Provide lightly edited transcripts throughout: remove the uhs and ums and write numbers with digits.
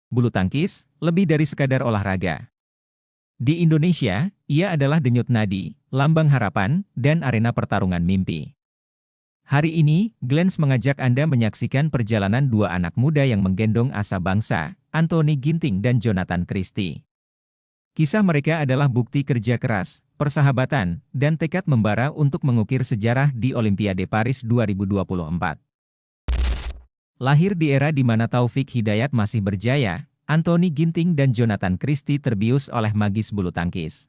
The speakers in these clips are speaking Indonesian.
Bulu tangkis, lebih dari sekadar olahraga. Di Indonesia, ia adalah denyut nadi, lambang harapan, dan arena pertarungan mimpi. Hari ini, Glens mengajak Anda menyaksikan perjalanan dua anak muda yang menggendong asa bangsa, Anthony Ginting dan Jonathan Christie. Kisah mereka adalah bukti kerja keras, persahabatan, dan tekad membara untuk mengukir sejarah di Olimpiade Paris 2024. Lahir di era di mana Taufik Hidayat masih berjaya, Anthony Ginting dan Jonathan Christie terbius oleh magis bulu tangkis.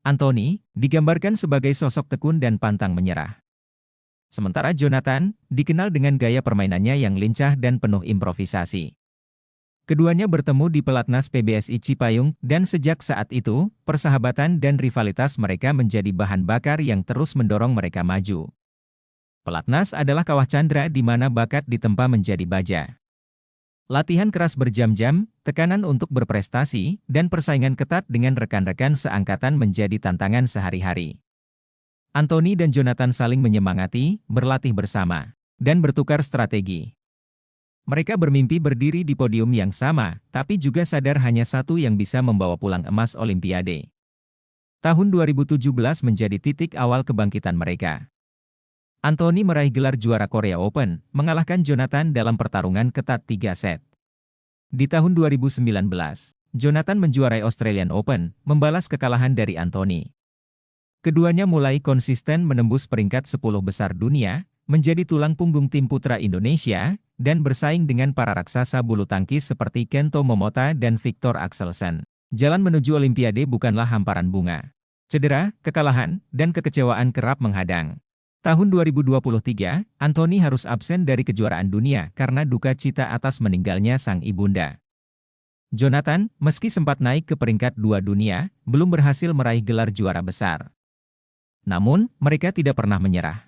Anthony digambarkan sebagai sosok tekun dan pantang menyerah. Sementara Jonathan dikenal dengan gaya permainannya yang lincah dan penuh improvisasi. Keduanya bertemu di pelatnas PBSI Cipayung dan sejak saat itu, persahabatan dan rivalitas mereka menjadi bahan bakar yang terus mendorong mereka maju. Pelatnas adalah kawah candra di mana bakat ditempa menjadi baja. Latihan keras berjam-jam, tekanan untuk berprestasi, dan persaingan ketat dengan rekan-rekan seangkatan menjadi tantangan sehari-hari. Anthony dan Jonathan saling menyemangati, berlatih bersama, dan bertukar strategi. Mereka bermimpi berdiri di podium yang sama, tapi juga sadar hanya satu yang bisa membawa pulang emas Olimpiade. Tahun 2017 menjadi titik awal kebangkitan mereka. Anthony meraih gelar juara Korea Open, mengalahkan Jonathan dalam pertarungan ketat 3 set. Di tahun 2019, Jonathan menjuarai Australian Open, membalas kekalahan dari Anthony. Keduanya mulai konsisten menembus peringkat 10 besar dunia, menjadi tulang punggung tim putra Indonesia, dan bersaing dengan para raksasa bulu tangkis seperti Kento Momota dan Victor Axelsen. Jalan menuju Olimpiade bukanlah hamparan bunga. Cedera, kekalahan, dan kekecewaan kerap menghadang. Tahun 2023, Anthony harus absen dari kejuaraan dunia karena duka cita atas meninggalnya sang ibunda. Jonathan, meski sempat naik ke peringkat 2 dunia, belum berhasil meraih gelar juara besar. Namun, mereka tidak pernah menyerah.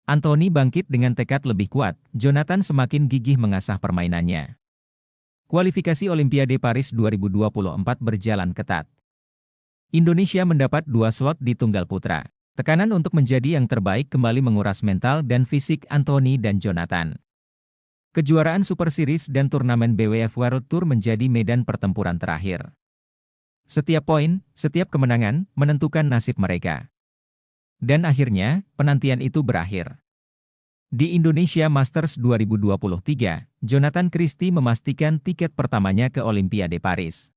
Anthony bangkit dengan tekad lebih kuat, Jonathan semakin gigih mengasah permainannya. Kualifikasi Olimpiade Paris 2024 berjalan ketat. Indonesia mendapat 2 slot di tunggal putra. Tekanan untuk menjadi yang terbaik kembali menguras mental dan fisik Anthony dan Jonathan. Kejuaraan Super Series dan turnamen BWF World Tour menjadi medan pertempuran terakhir. Setiap poin, setiap kemenangan, menentukan nasib mereka. Dan akhirnya, penantian itu berakhir. Di Indonesia Masters 2023, Jonathan Christie memastikan tiket pertamanya ke Olimpiade Paris.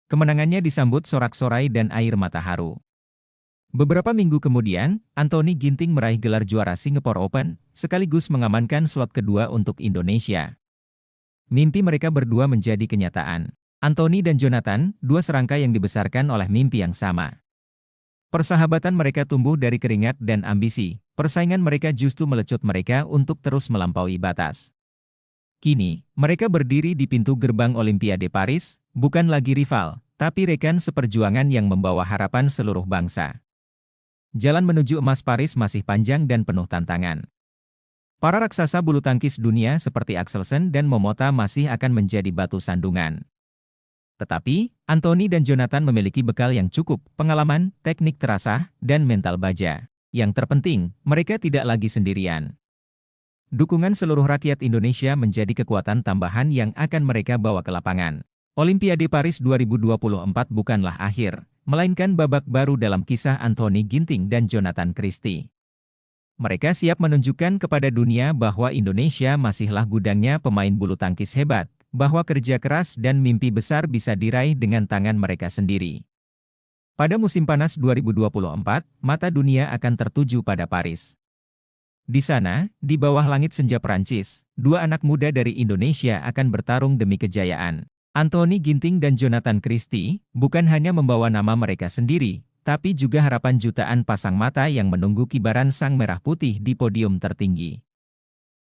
Kemenangannya disambut sorak-sorai dan air mata haru. Beberapa minggu kemudian, Anthony Ginting meraih gelar juara Singapore Open, sekaligus mengamankan slot kedua untuk Indonesia. Mimpi mereka berdua menjadi kenyataan. Anthony dan Jonathan, dua serangkai yang dibesarkan oleh mimpi yang sama. Persahabatan mereka tumbuh dari keringat dan ambisi, persaingan mereka justru melecut mereka untuk terus melampaui batas. Kini, mereka berdiri di pintu gerbang Olimpiade Paris, bukan lagi rival, tapi rekan seperjuangan yang membawa harapan seluruh bangsa. Jalan menuju emas Paris masih panjang dan penuh tantangan. Para raksasa bulu tangkis dunia seperti Axelsen dan Momota masih akan menjadi batu sandungan. Tetapi, Anthony dan Jonathan memiliki bekal yang cukup, pengalaman, teknik terasah, dan mental baja. Yang terpenting, mereka tidak lagi sendirian. Dukungan seluruh rakyat Indonesia menjadi kekuatan tambahan yang akan mereka bawa ke lapangan. Olimpiade Paris 2024 bukanlah akhir, melainkan babak baru dalam kisah Anthony Ginting dan Jonathan Christie. Mereka siap menunjukkan kepada dunia bahwa Indonesia masihlah gudangnya pemain bulu tangkis hebat, bahwa kerja keras dan mimpi besar bisa diraih dengan tangan mereka sendiri. Pada musim panas 2024, mata dunia akan tertuju pada Paris. Di sana, di bawah langit senja Perancis, dua anak muda dari Indonesia akan bertarung demi kejayaan. Anthony Ginting dan Jonathan Christie bukan hanya membawa nama mereka sendiri, tapi juga harapan jutaan pasang mata yang menunggu kibaran sang merah putih di podium tertinggi.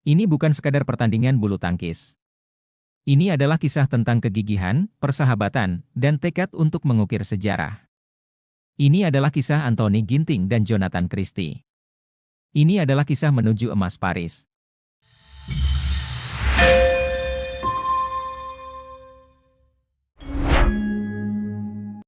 Ini bukan sekadar pertandingan bulu tangkis. Ini adalah kisah tentang kegigihan, persahabatan, dan tekad untuk mengukir sejarah. Ini adalah kisah Anthony Ginting dan Jonathan Christie. Ini adalah kisah menuju emas Paris.